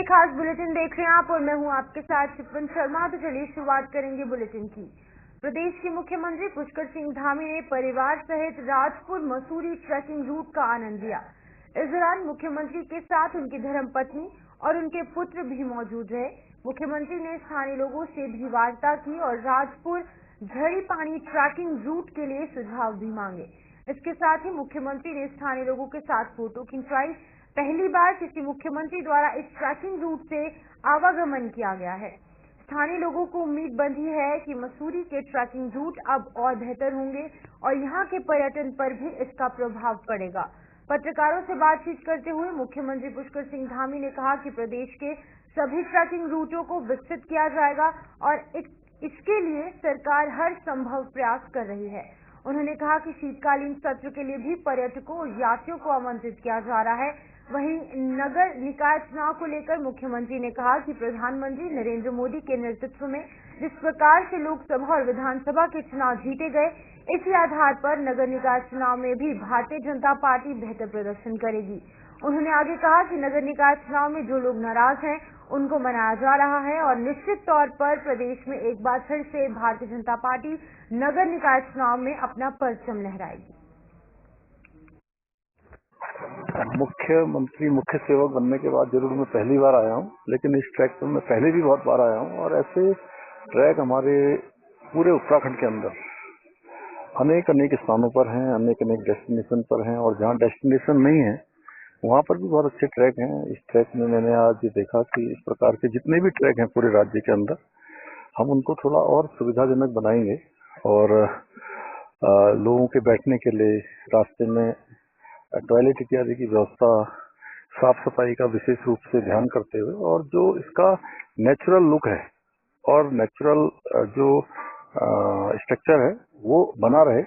खास बुलेटिन देख रहे हैं आप और मैं हूं आपके साथ शिपन शर्मा। तो चलिए शुरुआत करेंगे बुलेटिन की। प्रदेश के मुख्यमंत्री पुष्कर सिंह धामी ने परिवार सहित राजपुर मसूरी ट्रैकिंग रूट का आनंद लिया। इस दौरान मुख्यमंत्री के साथ उनकी धर्मपत्नी और उनके पुत्र भी मौजूद रहे। मुख्यमंत्री ने स्थानीय लोगों से भी वार्ता की और राजपुर झड़ी पानी ट्रैकिंग रूट के लिए सुझाव भी मांगे। इसके साथ ही मुख्यमंत्री ने स्थानीय लोगों के साथ फोटो खिंचवाई। पहली बार किसी मुख्यमंत्री द्वारा इस ट्रैकिंग रूट से आवागमन किया गया है। स्थानीय लोगों को उम्मीद बंधी है कि मसूरी के ट्रैकिंग रूट अब और बेहतर होंगे और यहां के पर्यटन पर भी इसका प्रभाव पड़ेगा। पत्रकारों से बातचीत करते हुए मुख्यमंत्री पुष्कर सिंह धामी ने कहा कि प्रदेश के सभी ट्रैकिंग रूटों को विकसित किया जाएगा और इसके लिए सरकार हर संभव प्रयास कर रही है। उन्होंने कहा कि शीतकालीन सत्र के लिए भी पर्यटकों और यात्रियों को आमंत्रित किया जा रहा है। वहीं नगर निकाय चुनाव को लेकर मुख्यमंत्री ने कहा कि प्रधानमंत्री नरेंद्र मोदी के नेतृत्व में जिस प्रकार से लोकसभा और विधानसभा के चुनाव जीते गए, इसी आधार पर नगर निकाय चुनाव में भी भारतीय जनता पार्टी बेहतर प्रदर्शन करेगी। उन्होंने आगे कहा कि नगर निकाय चुनाव में जो लोग नाराज हैं उनको मनाया जा रहा है और निश्चित तौर पर प्रदेश में एक बार फिर से भारतीय जनता पार्टी नगर निकाय चुनाव में अपना परचम लहराएगी। मुख्यमंत्री मुख्य सेवक बनने के बाद जरूर मैं पहली बार आया हूँ, लेकिन इस ट्रैक पर मैं पहले भी बहुत बार आया हूँ और ऐसे ट्रैक हमारे पूरे उत्तराखंड के अंदर अनेक अनेक स्थानों पर हैं, अनेक अनेक डेस्टिनेशन पर हैं और जहाँ डेस्टिनेशन नहीं है वहाँ पर भी बहुत अच्छे ट्रैक हैं। इस ट्रैक में मैंने आज ये देखा कि इस प्रकार के जितने भी ट्रैक हैं पूरे राज्य के अंदर हम उनको थोड़ा और सुविधाजनक बनाएंगे और लोगों के बैठने के लिए रास्ते में टॉयलेट इत्यादि की व्यवस्था, साफ सफाई का विशेष रूप से ध्यान करते हुए और जो इसका नेचुरल लुक है और नेचुरल जो स्ट्रक्चर है वो बना रहे,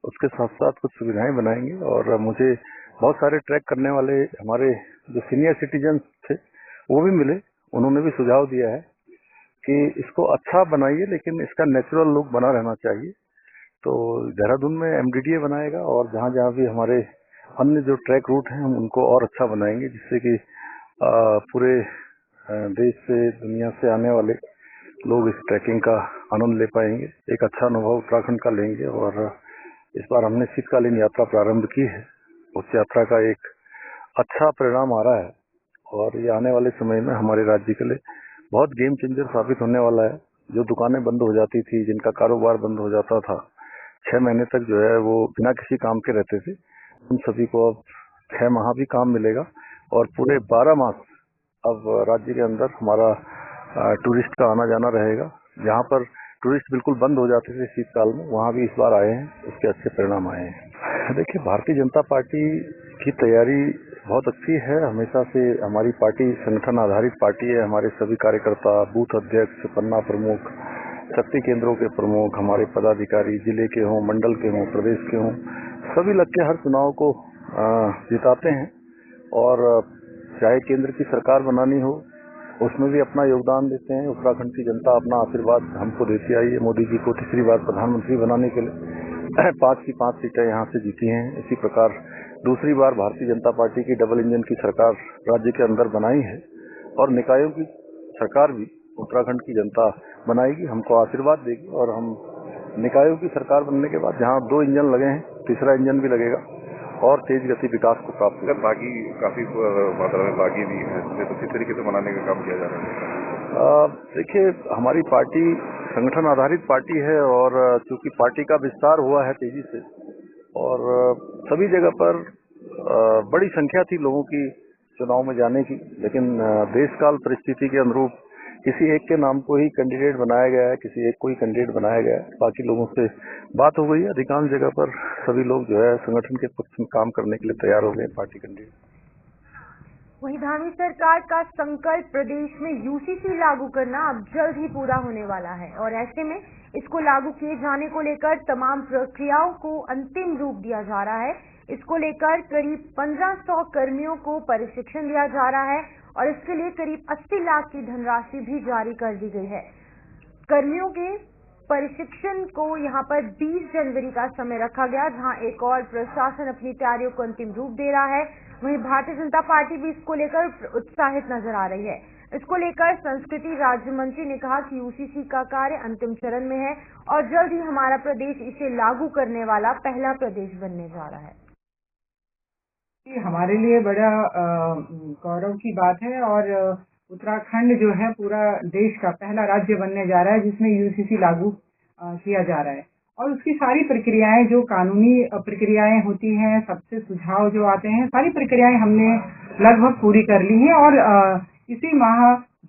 उसके साथ साथ कुछ सुविधाएं बनाएंगे। और मुझे बहुत सारे ट्रैक करने वाले हमारे जो सीनियर सिटीजन थे वो भी मिले, उन्होंने भी सुझाव दिया है कि इसको अच्छा बनाइए लेकिन इसका नेचुरल लुक बना रहना चाहिए। तो देहरादून में MDDA बनाएगा और जहाँ जहाँ भी हमारे अन्य जो ट्रैक रूट हैं हम उनको और अच्छा बनाएंगे, जिससे कि पूरे देश से दुनिया से आने वाले लोग इस ट्रैकिंग का आनंद ले पाएंगे, एक अच्छा अनुभव उत्तराखंड का लेंगे। और इस बार हमने शीतकालीन यात्रा प्रारंभ की है, उस यात्रा का एक अच्छा परिणाम आ रहा है और ये आने वाले समय में हमारे राज्य के लिए बहुत गेम चेंजर साबित होने वाला है। जो दुकानें बंद हो जाती थी, जिनका कारोबार बंद हो जाता था, 6 महीने तक जो है वो बिना किसी काम के रहते थे, उन सभी को अब 6 माह भी काम मिलेगा और पूरे 12 मास अब राज्य के अंदर हमारा टूरिस्ट का आना जाना रहेगा। जहाँ पर टूरिस्ट बिल्कुल बंद हो जाते थे शीतकाल में, वहाँ भी इस बार आए हैं, उसके अच्छे परिणाम आए हैं। देखिए, भारतीय जनता पार्टी की तैयारी बहुत अच्छी है। हमेशा से हमारी पार्टी संगठन आधारित पार्टी है। हमारे सभी कार्यकर्ता, बूथ अध्यक्ष, पन्ना प्रमुख, शक्ति केंद्रों के प्रमुख, हमारे पदाधिकारी जिले के हों, मंडल के हों, प्रदेश के हों, सभी लग के हर चुनाव को जिताते हैं और चाहे केंद्र की सरकार बनानी हो उसमें भी अपना योगदान देते हैं। उत्तराखंड की जनता अपना आशीर्वाद हमको देती आई है। मोदी जी को तीसरी बार प्रधानमंत्री बनाने के लिए 5 की 5 सीटें यहाँ से जीती हैं। इसी प्रकार दूसरी बार भारतीय जनता पार्टी की डबल इंजन की सरकार राज्य के अंदर बनाई है और निकायों की सरकार भी उत्तराखंड की जनता बनाएगी, हमको आशीर्वाद देगी और हम निकायों की सरकार बनने के बाद जहाँ 2 इंजन लगे हैं, तीसरा इंजन भी लगेगा और तेज गति विकास को प्राप्त होगा। बागी काफी मात्रा में बागी भी है, तो किस तरीके से मनाने का काम किया जा रहा है? देखिए, हमारी पार्टी संगठन आधारित पार्टी है और चूंकि पार्टी का विस्तार हुआ है तेजी से और सभी जगह पर बड़ी संख्या थी लोगों की चुनाव में जाने की, लेकिन देशकाल परिस्थिति के अनुरूप किसी एक के नाम को ही कैंडिडेट बनाया गया है, किसी एक को ही कैंडिडेट बनाया गया है। बाकी लोगों से बात हो गई है। अधिकांश जगह पर सभी लोग जो है संगठन के पक्ष में काम करने के लिए तैयार हो गए पार्टी कैंडिडेट। वहीं धामी सरकार का संकल्प प्रदेश में UCC लागू करना अब जल्द ही पूरा होने वाला है और ऐसे में इसको लागू किए जाने को लेकर तमाम प्रक्रियाओं को अंतिम रूप दिया जा रहा है। इसको लेकर करीब 1500 कर्मियों को प्रशिक्षण दिया जा रहा है और इसके लिए करीब 80 लाख की धनराशि भी जारी कर दी गई है। कर्मियों के प्रशिक्षण को यहां पर 20 जनवरी का समय रखा गया, जहां एक और प्रशासन अपनी तैयारियों को अंतिम रूप दे रहा है। वहीं भारतीय जनता पार्टी भी इसको लेकर उत्साहित नजर आ रही है। इसको लेकर संस्कृति राज्य मंत्री ने कहा कि यूसीसी का कार्य अंतिम चरण में है और जल्द ही हमारा प्रदेश इसे लागू करने वाला पहला प्रदेश बनने जा रहा है। हमारे लिए बड़ा गौरव की बात है और उत्तराखंड जो है पूरा देश का पहला राज्य बनने जा रहा है जिसमें यूसीसी लागू किया जा रहा है और उसकी सारी प्रक्रियाएं जो कानूनी प्रक्रियाएं होती हैं, सबसे सुझाव जो आते हैं, सारी प्रक्रियाएं हमने लगभग पूरी कर ली हैं और इसी माह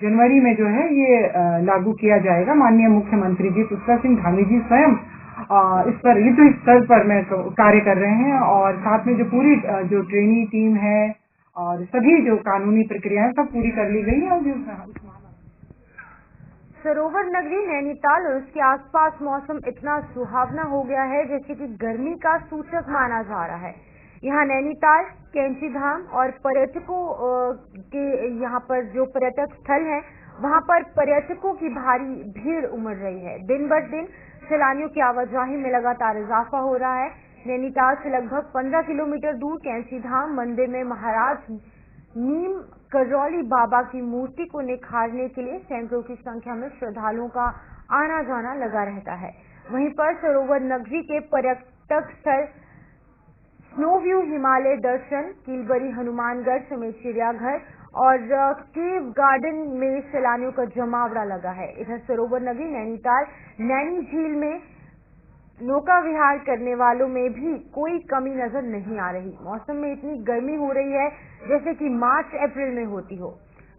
जनवरी में जो है ये लागू किया जाएगा। माननीय मुख्यमंत्री जी पुष्कर सिंह धामी जी स्वयं इस पर युद्ध स्तर पर में कार्य कर रहे हैं और साथ में जो पूरी जो ट्रेनिंग टीम है और सभी जो कानूनी प्रक्रियाएं सब पूरी कर ली गई है। और सरोवर नगरी नैनीताल और उसके आसपास मौसम इतना सुहावना हो गया है जैसे कि गर्मी का सूचक माना जा रहा है। यहाँ नैनीताल, कैंची धाम और पर्यटकों के यहाँ पर जो पर्यटक स्थल है वहाँ पर पर्यटकों की भारी भीड़ उमड़ रही है। दिन ब दिन सैलानियों की आवाजाही में लगातार इजाफा हो रहा है। नैनीताल से लगभग 15 किलोमीटर दूर कैंची धाम मंदिर में महाराज नीम करौली बाबा की मूर्ति को निखारने के लिए सैकड़ों की संख्या में श्रद्धालुओं का आना जाना लगा रहता है। वहीं पर सरोवर नगरी के पर्यटक स्थल स्नो व्यू हिमालय दर्शन, किलबरी हनुमानगढ़ समेत चिड़ियाघर और केव गार्डन में सैलानियों का जमावड़ा लगा है। इधर सरोवर नगरी नैनीताल नैनी झील में नौका विहार करने वालों में भी कोई कमी नजर नहीं आ रही। मौसम में इतनी गर्मी हो रही है जैसे कि मार्च अप्रैल में होती हो।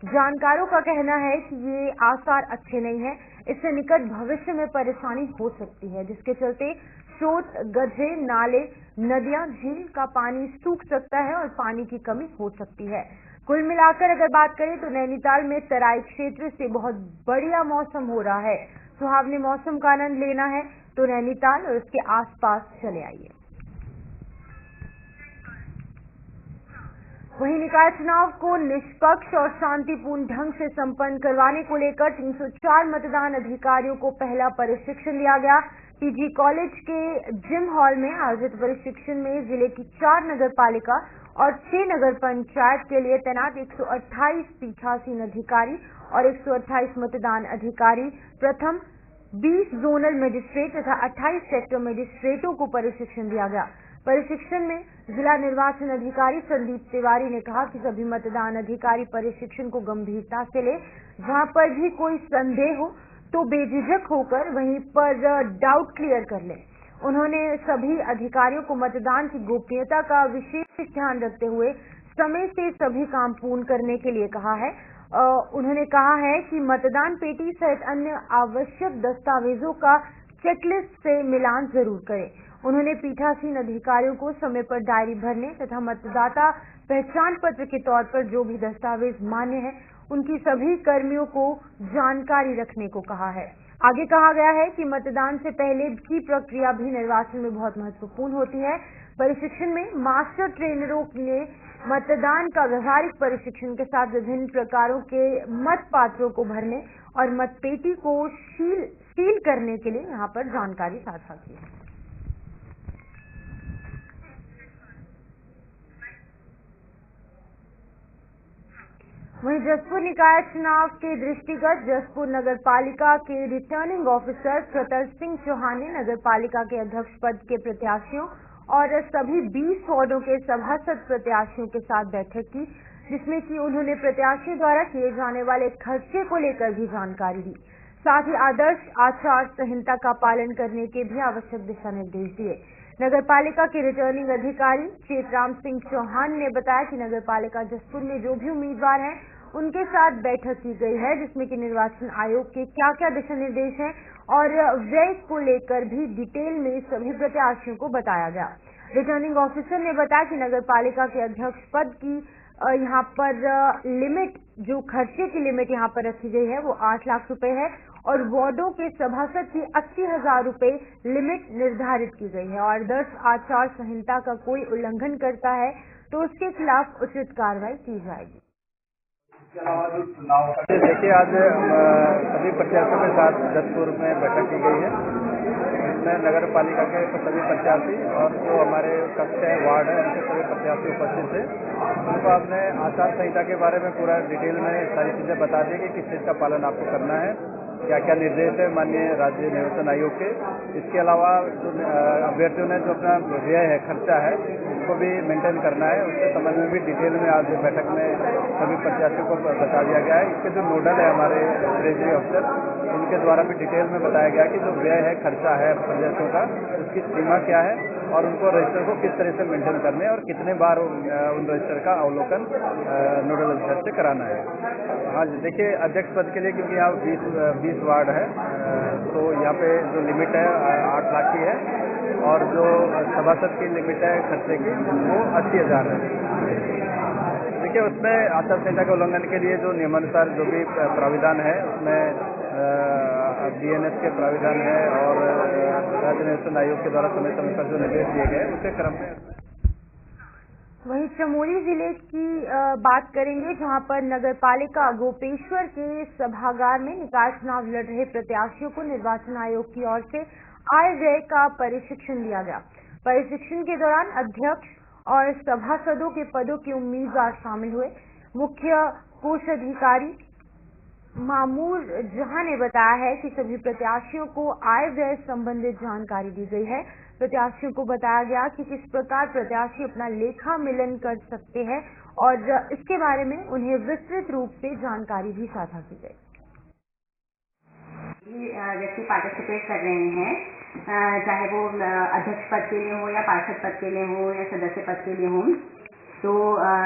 जानकारों का कहना है कि ये आसार अच्छे नहीं है, इससे निकट भविष्य में परेशानी हो सकती है जिसके चलते स्रोत, गड्ढे, नाले, नदियां, झील का पानी सूख सकता है और पानी की कमी हो सकती है। कुल मिलाकर अगर बात करें तो नैनीताल में तराई क्षेत्र से बहुत बढ़िया मौसम हो रहा है। सुहावने मौसम का आनंद लेना है तो नैनीताल और उसके आसपास चले आइए। वहीं निकाय चुनाव को निष्पक्ष और शांतिपूर्ण ढंग से संपन्न करवाने को लेकर 304 मतदान अधिकारियों को पहला प्रशिक्षण दिया गया। पीजी कॉलेज के जिम हॉल में आयोजित प्रशिक्षण में जिले की 4 नगर पालिका और 6 नगर पंचायत के लिए तैनात 128 पीठासीन अधिकारी और 128 मतदान अधिकारी, प्रथम 20 जोनल मजिस्ट्रेट तथा 28 सेक्टर मजिस्ट्रेटों को प्रशिक्षण दिया गया। प्रशिक्षण में जिला निर्वाचन अधिकारी संदीप तिवारी ने कहा कि सभी मतदान अधिकारी प्रशिक्षण को गंभीरता से ले, जहां पर भी कोई संदेह हो तो बेझिझक होकर वहीं पर डाउट क्लियर कर लें। उन्होंने सभी अधिकारियों को मतदान की गोपनीयता का विशेष ध्यान रखते हुए समय से सभी काम पूर्ण करने के लिए कहा है। उन्होंने कहा है कि मतदान पेटी सहित अन्य आवश्यक दस्तावेजों का चेकलिस्ट से मिलान जरूर करें। उन्होंने पीठासीन अधिकारियों को समय पर डायरी भरने तथा मतदाता पहचान पत्र के तौर पर जो भी दस्तावेज मान्य है उनकी सभी कर्मियों को जानकारी रखने को कहा है। आगे कहा गया है कि मतदान से पहले की प्रक्रिया भी निर्वाचन में बहुत महत्वपूर्ण होती है। प्रशिक्षण में मास्टर ट्रेनरों ने मतदान का व्यवहारिक प्रशिक्षण के साथ विभिन्न प्रकारों के मत पात्रों को भरने और मतपेटी को सील करने के लिए यहाँ पर जानकारी साझा की है। वहीं जसपुर निकाय चुनाव के दृष्टिगत जसपुर नगर पालिका के रिटर्निंग ऑफिसर प्रतर सिंह चौहान ने नगर पालिका के अध्यक्ष पद के प्रत्याशियों और सभी 20 वार्डों के सभासद प्रत्याशियों के साथ बैठक की, जिसमें कि उन्होंने प्रत्याशियों द्वारा किए जाने वाले खर्चे को लेकर भी जानकारी दी। साथ ही आदर्श आचार संहिता का पालन करने के भी आवश्यक दिशा निर्देश दिए। नगर पालिका के रिटर्निंग अधिकारी चेतराम सिंह चौहान ने बताया कि नगर पालिका जसपुर में जो भी उम्मीदवार हैं उनके साथ बैठक की गई है, जिसमें कि निर्वाचन आयोग के क्या क्या दिशा निर्देश हैं और व्यय को लेकर भी डिटेल में सभी प्रत्याशियों को बताया गया। रिटर्निंग ऑफिसर ने बताया कि नगर पालिका के अध्यक्ष पद की यहाँ पर लिमिट, जो खर्चे की लिमिट यहाँ पर रखी गई है वो 8 लाख रुपए है और वार्डों के सभासद की 80,000 रुपए लिमिट निर्धारित की गई है और आदर्श आचार संहिता का कोई उल्लंघन करता है तो उसके खिलाफ उचित कार्रवाई की जाएगी। देखिए, आज सभी प्रत्याशियों के साथ जसपुर में बैठक की गई है इसमें नगर पालिका के सभी प्रत्याशी और जो हमारे कक्ष है, वार्ड है, उनके सभी प्रत्याशी उपस्थित थे। उनको आपने आचार संहिता के बारे में पूरा डिटेल में सारी चीज़ें बता दी कि किस चीज़ का पालन आपको करना है, क्या क्या निर्देश है माननीय राज्य निर्वाचन आयोग के। इसके अलावा जो अभ्यर्थियों ने जो अपना व्यय है, खर्चा है, उसको भी मेंटेन करना है। उसके संबंध में भी डिटेल में आज बैठक में सभी प्रत्याशियों को बता दिया गया है। इसके जो नोडल है हमारे ट्रेजरी अफसर, उनके द्वारा भी डिटेल में बताया गया कि जो व्यय है, खर्चा है प्रत्याशियों का, उसकी सीमा क्या है और उनको रजिस्टर को किस तरह से मेंटेन करने हैं और कितने बार उन रजिस्टर का अवलोकन नोडल अधिकारी से कराना है। हाँ जी, देखिए अध्यक्ष पद के लिए क्योंकि यहाँ 20 वार्ड है, तो यहाँ पे जो लिमिट है 8 लाख की है और जो सभासद की लिमिट है खर्चे की वो 80,000 है। देखिए उसमें आचार संहिता के उल्लंघन के लिए जो नियमानुसार जो भी प्राविधान है उसमें DNS के प्राविधान है और राज्य निर्वाचन आयोग के द्वारा समय समय पर जो निर्देश दिए गए उसके क्रम में। वहीं चमोली जिले की बात करेंगे, जहां पर नगर पालिका गोपेश्वर के सभागार में निकाय चुनाव लड़ रहे प्रत्याशियों को निर्वाचन आयोग की ओर से आय व्यय का प्रशिक्षण दिया गया। प्रशिक्षण के दौरान अध्यक्ष और सभासदों के पदों के उम्मीदवार शामिल हुए। मुख्य कोषाधिकारी मामूर जहां ने बताया है कि सभी प्रत्याशियों को आय व्यय संबंधित जानकारी दी गई है। प्रत्याशियों को बताया गया कि किस प्रकार प्रत्याशी अपना लेखा मिलन कर सकते हैं और इसके बारे में उन्हें विस्तृत रूप से जानकारी भी साझा की गई। व्यक्ति पार्टिसिपेट कर रहे हैं, चाहे वो अध्यक्ष पद के लिए हो या पार्षद पद के लिए हो या सदस्य पद के लिए हो। तो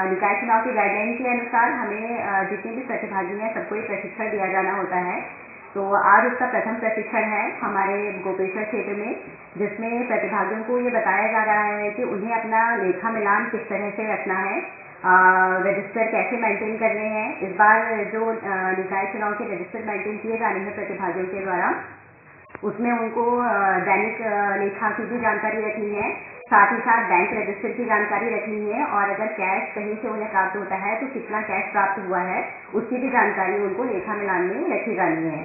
निकाय चुनाव की गाइडलाइन के अनुसार हमें जितने भी प्रतिभागी हैं सबको एक प्रशिक्षण दिया जाना होता है। तो आज उसका प्रथम प्रशिक्षण है हमारे गोपेश्वर क्षेत्र में, जिसमें प्रतिभागियों को ये बताया जा रहा है कि उन्हें अपना लेखा मिलान किस तरह से रखना है, रजिस्टर कैसे मेंटेन करने हैं। इस बार जो निकाय चुनाव के रजिस्टर मेंटेन किए जाने हैं प्रतिभागियों के द्वारा, उसमें उनको दैनिक लेखा की भी जानकारी रखनी है, साथ ही साथ बैंक रजिस्टर की जानकारी रखनी है और अगर कैश कहीं से उन्हें प्राप्त होता है तो कितना कैश प्राप्त हुआ है उसकी भी जानकारी उनको लेखा मिलान में रखी जानी है।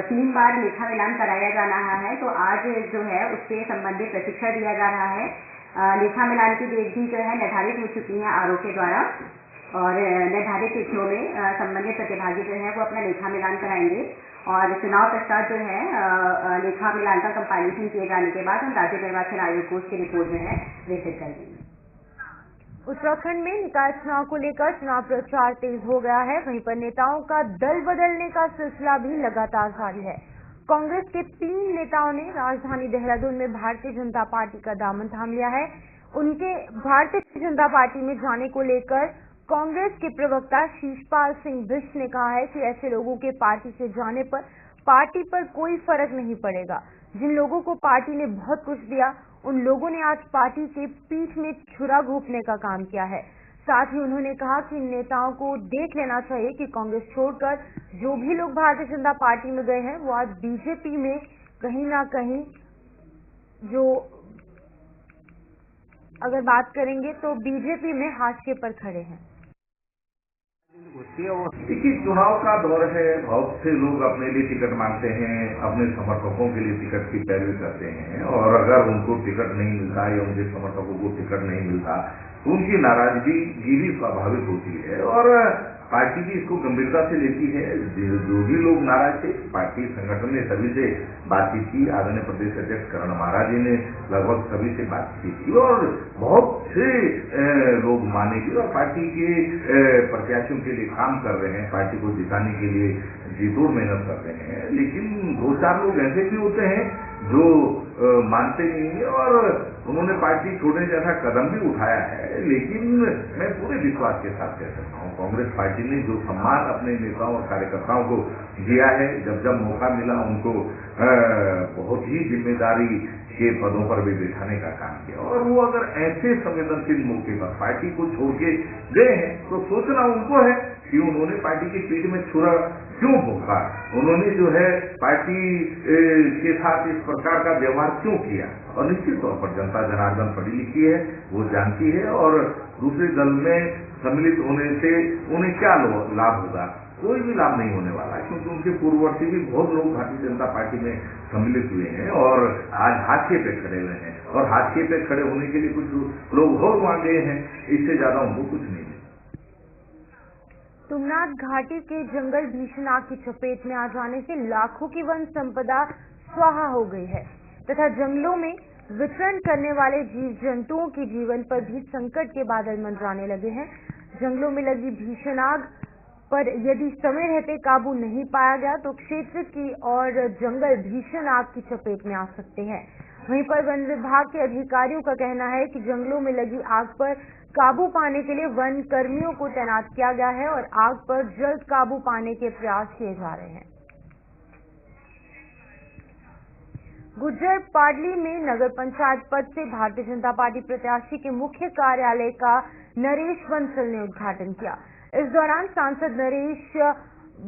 3 बार लेखा मिलान कराया जा रहा है, तो आज जो है उससे संबंधित प्रशिक्षण दिया जा रहा है। लेखा मिलान की डेट भी जो है निर्धारित हो चुकी है आरओ के द्वारा और निर्धारित तिथियों में संबंधित प्रतिभागी जो है वो अपना लेखा मिलान कराएंगे और चुनाव पश्चात जो है लेखा मिलान का कंपाइलेशन किए जाने के बाद हम राज्य निर्वाचन आयोग को उसकी रिपोर्ट जो है प्रेषित कर देंगे। उत्तराखंड में निकाय चुनाव को लेकर चुनाव प्रचार तेज हो गया है। वहीं पर नेताओं का दल बदलने का सिलसिला भी लगातार जारी है। कांग्रेस के 3 नेताओं ने राजधानी देहरादून में भारतीय जनता पार्टी का दामन थाम लिया है। उनके भारतीय जनता पार्टी में जाने को लेकर कांग्रेस के प्रवक्ता शीशपाल सिंह बिष्ट ने कहा है कि ऐसे लोगों के पार्टी से जाने पर पार्टी पर कोई फर्क नहीं पड़ेगा। जिन लोगों को पार्टी ने बहुत कुछ दिया, उन लोगों ने आज पार्टी के पीठ में छुरा घोंपने का काम किया है। साथ ही उन्होंने कहा कि इन नेताओं को देख लेना चाहिए कि कांग्रेस छोड़कर जो भी लोग भारतीय जनता पार्टी में गए हैं वो आज बीजेपी में कहीं ना कहीं जो अगर बात करेंगे तो बीजेपी में हाशिए पर खड़े हैं। देखिए, चुनाव का दौर है, बहुत से लोग अपने लिए टिकट मांगते हैं, अपने समर्थकों के लिए टिकट की पैरवी करते हैं और अगर उनको टिकट नहीं मिलता या उनके समर्थकों को टिकट नहीं मिलता तो उनकी नाराजगी भी स्वाभाविक होती है और पार्टी भी इसको गंभीरता से लेती है। जो भी लोग नाराज थे, पार्टी संगठन ने सभी से बातचीत की। आदरणीय प्रदेश अध्यक्ष करण महाराज जी ने लगभग सभी से बातचीत की और बहुत से लोग माने भी और पार्टी के प्रत्याशियों के लिए काम कर रहे हैं, पार्टी को जिताने के लिए जी तोड़ मेहनत कर रहे हैं। लेकिन 2-4 लोग ऐसे भी होते हैं जो मानते नहीं है और उन्होंने पार्टी छोड़ने जैसा कदम भी उठाया है। लेकिन मैं पूरे विश्वास के साथ कह सकता हूँ, कांग्रेस पार्टी ने जो सम्मान अपने नेताओं और कार्यकर्ताओं को दिया है, जब जब मौका मिला उनको बहुत ही जिम्मेदारी के पदों पर भी बैठाने का काम किया और वो अगर ऐसे संवेदनशील मौके पर पार्टी को छोड़ के गए हैं तो सोचना उनको है कि उन्होंने पार्टी की पीठ में छुरा क्यों भोंका, उन्होंने जो है पार्टी के साथ इस प्रकार का व्यवहार क्यों किया। और निश्चित तौर पर जनता जनार्दन पढ़ी लिखी है, वो जानती है और दूसरे दल में सम्मिलित होने से उन्हें क्या लाभ होगा। कोई भी लाभ नहीं होने वाला है, क्योंकि उनके पूर्ववर्ती भी बहुत लोग भारतीय जनता पार्टी में सम्मिलित हुए हैं और आज हाशिए पे खड़े हुए हैं, और हाशिए पे खड़े होने के लिए कुछ लोग और वहां गए हैं, इससे ज्यादा उनको कुछ नहीं है। तुंगनाथ घाटी के जंगल भीषण आग की चपेट में आ जाने से लाखों की वन संपदा स्वाहा हो गई है तथा जंगलों में विचरण करने वाले जीव जंतुओं के जीवन पर भी संकट के बादल मंडराने लगे हैं। जंगलों में लगी भीषण आग पर यदि समय रहते काबू नहीं पाया गया तो क्षेत्र की और जंगल भीषण आग की चपेट में आ सकते हैं। वहीं पर वन विभाग के अधिकारियों का कहना है कि जंगलों में लगी आग पर काबू पाने के लिए वन कर्मियों को तैनात किया गया है और आग पर जल्द काबू पाने के प्रयास किए जा रहे हैं। गुज्जर पाडली में नगर पंचायत पद से भारतीय जनता पार्टी प्रत्याशी के मुख्य कार्यालय का नरेश बंसल ने उद्घाटन किया। इस दौरान सांसद नरेश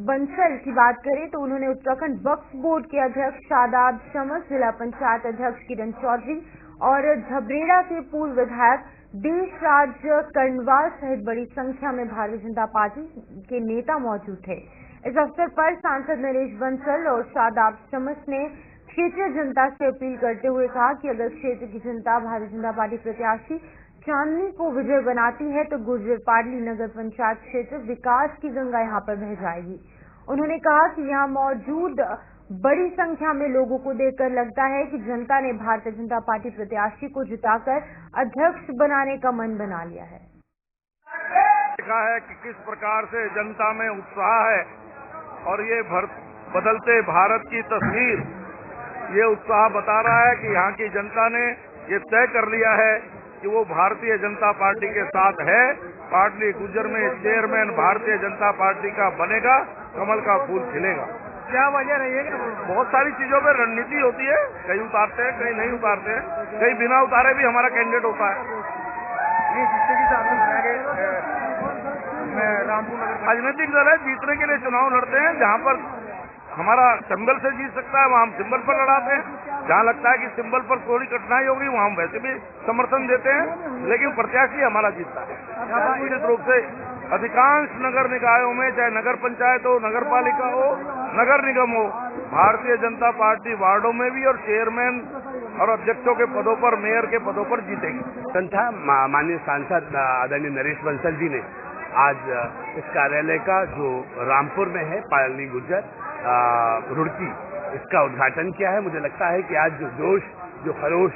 बंसल की बात करें तो उन्होंने उत्तराखंड वक्फ बोर्ड के अध्यक्ष शादाब शमस, जिला पंचायत अध्यक्ष किरण चौधरी और झबरेड़ा के पूर्व विधायक देशराज कर्णवाल सहित बड़ी संख्या में भारतीय जनता पार्टी के नेता मौजूद थे। इस अवसर पर सांसद नरेश बंसल और शादाब शमस ने क्षेत्रीय जनता से अपील करते हुए कहा कि अगर क्षेत्र की जनता भारतीय जनता पार्टी प्रत्याशी चांदनी को विजय बनाती है तो गुर्जर पाडली नगर पंचायत क्षेत्र विकास की गंगा यहां पर बह जाएगी। उन्होंने कहा कि यहां मौजूद बड़ी संख्या में लोगों को देखकर लगता है कि जनता ने भारतीय जनता पार्टी प्रत्याशी को जिताकर अध्यक्ष बनाने का मन बना लिया है। देखा है कि किस प्रकार से जनता में उत्साह है और ये बदलते भारत की तस्वीर, ये उत्साह बता रहा है कि यहाँ की जनता ने ये तय कर लिया है कि वो भारतीय जनता पार्टी के साथ है। पाडली गुज्जर में चेयरमैन भारतीय जनता पार्टी का बनेगा, कमल का फूल खिलेगा। क्या वजह रही है? बहुत सारी चीजों में रणनीति होती है, कहीं उतारते हैं कहीं नहीं उतारते हैं, कहीं बिना उतारे भी हमारा कैंडिडेट होता है। ये जिससे कि रामपुर राजनीतिक दल है, जीतने के लिए चुनाव लड़ते हैं। जहाँ पर हमारा सिंबल से जीत सकता है वहाँ हम सिंबल पर लड़ाते हैं, जहाँ लगता है कि सिंबल पर थोड़ी कठिनाई होगी वहाँ हम वैसे भी समर्थन देते हैं, लेकिन प्रत्याशी हमारा जीतता है। निश्चित रूप से अधिकांश नगर निकायों में, चाहे नगर पंचायत हो, नगर पालिका हो, नगर निगम हो, भारतीय जनता पार्टी वार्डों में भी और चेयरमैन और अध्यक्षों के पदों पर, मेयर के पदों पर जीतेगी। संथा माननीय सांसद आदरणीय नरेश बंसल जी ने आज इस कार्यालय का जो रामपुर में है, पाडली गुज्जर रुड़की, इसका उद्घाटन किया है। मुझे लगता है कि आज जो जोश, जो खरोश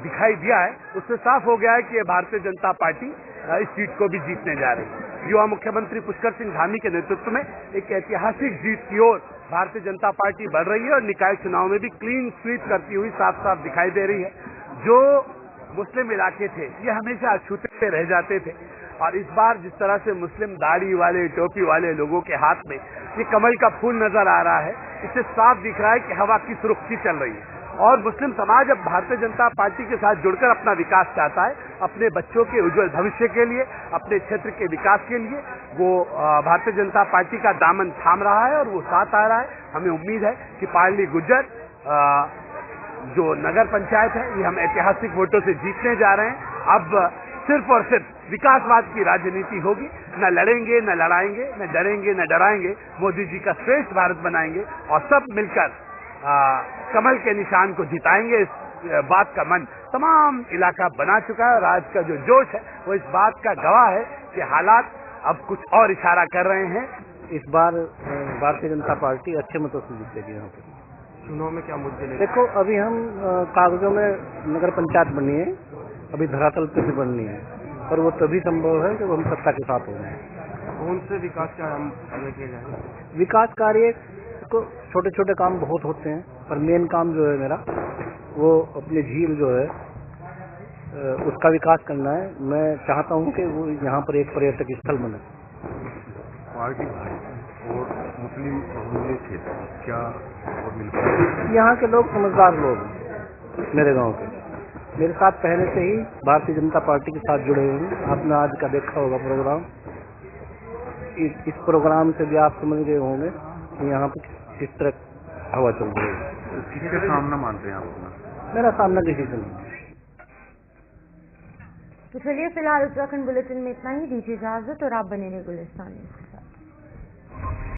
दिखाई दिया है, उससे साफ हो गया है कि भारतीय जनता पार्टी इस सीट को भी जीतने जा रही है। युवा मुख्यमंत्री पुष्कर सिंह धामी के नेतृत्व में एक ऐतिहासिक जीत की ओर भारतीय जनता पार्टी बढ़ रही है और निकाय चुनाव में भी क्लीन स्वीप करती हुई साफ साफ दिखाई दे रही है। जो मुस्लिम इलाके थे ये हमेशा अछूते रह जाते थे और इस बार जिस तरह से मुस्लिम दाढ़ी वाले, टोपी वाले लोगों के हाथ में ये कमल का फूल नजर आ रहा है, इससे साफ दिख रहा है कि हवा किस रुख की चल रही है और मुस्लिम समाज अब भारतीय जनता पार्टी के साथ जुड़कर अपना विकास चाहता है। अपने बच्चों के उज्जवल भविष्य के लिए, अपने क्षेत्र के विकास के लिए वो भारतीय जनता पार्टी का दामन थाम रहा है और वो साथ आ रहा है। हमें उम्मीद है कि पाडली गुज्जर जो नगर पंचायत है ये हम ऐतिहासिक वोटों से जीतने जा रहे हैं। अब सिर्फ और सिर्फ विकासवाद की राजनीति होगी, न लड़ेंगे न लड़ाएंगे, न डरेंगे न डराएंगे, मोदी जी का श्रेष्ठ भारत बनाएंगे और सब मिलकर कमल के निशान को जिताएंगे। इस बात का मन तमाम इलाका बना चुका है और आज का जो जोश है वो इस बात का गवाह है कि हालात अब कुछ और इशारा कर रहे हैं। इस बार भारतीय जनता पार्टी अच्छे मतों से जीतेगी। यहाँ पे चुनाव में क्या मुद्दे देखो, अभी हम कागजों में नगर पंचायत बनी है, अभी धरातल पे भी बननी है और वो तभी संभव है जब हम सत्ता के साथ होंगे। कौन से विकास कार्य हम लेके जाएंगे? विकास कार्य को छोटे छोटे काम बहुत होते हैं पर मेन काम जो है मेरा वो अपनी झील जो है उसका विकास करना है। मैं चाहता हूँ कि वो यहाँ पर एक पर्यटक स्थल बने। पार्टी और मुस्लिम बहुल्य क्षेत्र क्या और मिलकर यहाँ के लोग समझदार लोग हैं, मेरे गांव के, मेरे साथ पहले से ही भारतीय जनता पार्टी के साथ जुड़े हुए हैं। आपने आज का देखा होगा प्रोग्राम, इस प्रोग्राम से भी आप समझ गए होंगे कि यहाँ पर किस तरह हवा चल रही है। किसका सामना मानते हैं आप अपना? मेरा सामना किसी से नहीं। तो चलिए फिलहाल उत्तराखंड बुलेटिन में इतना ही। दीजिए इजाजत और आप बने रहे गुलिस्तान।